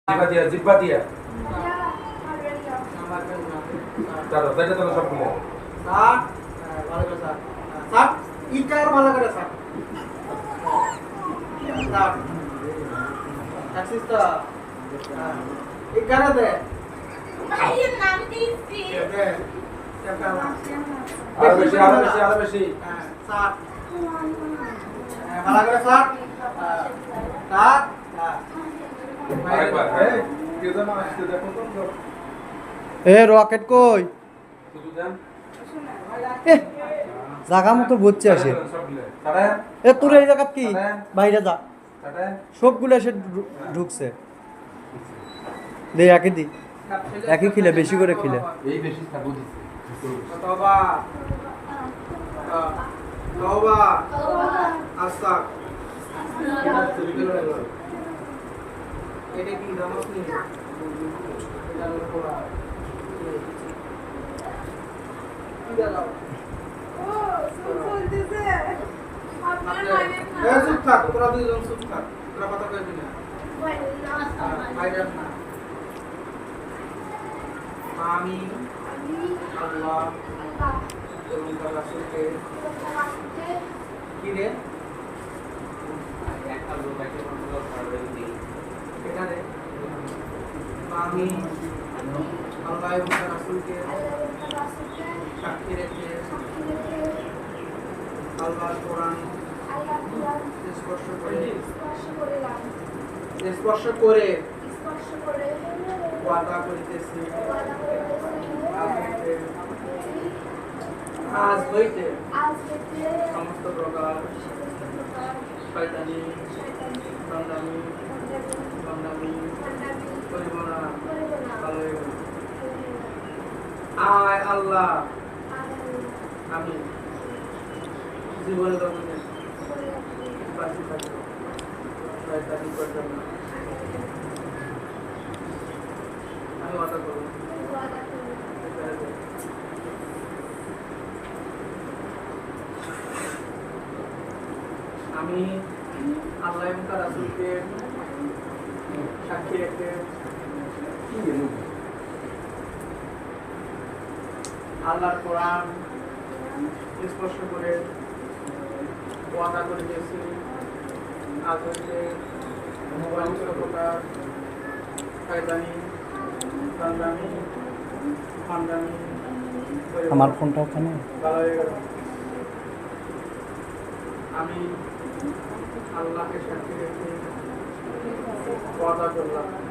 জিব্বা দিয়া চলো তাইটা তো সব মিলে স্যার ভালো করে স্যার স্যার ইটার ভালো করে স্যার স্যার ট্যাক্সি তো ইকারা দে ভাইয়ের নাম দিয়েছি ওকে চেপটা আরো বেশি স্যার ভালো করে স্যার স্যার আরেকবার কে জানো আসতে দেখো তো এ রকেট কই শুধু দেন এ জাগা মতো বুঝছে আসে সব মিলে তারা এ তোর এই জায়গা কি বাইরে যা তারা সবগুলো এসে ঢুকছে দে একই দি একই খিলে বেশি করে খিলে এই বেশি থাকো দিছে তওবা তওবা আস্তাক এটা কি নামাজ নেই এটা হলো কোরআন কি দাও চুপ থাক তোরা দুইজন চুপ থাক তোরা কথা কইবি না বাইরে না আমি আল্লাহ এবং তার রাসূলকে কি রে এটা রে আমি আল্লাহ এবং তার রাসূলকে সাক্ষী রেখে আল্লাহর কোরআন স্পর্শ করে ওয়াদা করিতেছি আজ হইতে সমস্ত প্রকার শয়তানি ভণ্ডামি করিব না ভালো হইব আয় আল্লাহ আমি জীবনে জগতে বাঁচি থাকব শয়তানি করতাম না আমি ওয়াদা করব আমি আল্লাহ এবং তার রাসূলকে সাক্ষী রেখে আল্লাহর কোরআন স্পর্শ করে ওয়াদা করিতেছি আজ হইতে সমস্ত প্রকার শয়তানি ভণ্ডামি আমার ফোনটা ওখানে ভালো হয়ে গেল আমি আল্লাহকে সাক্ষী রেখে ওয়াদা করলাম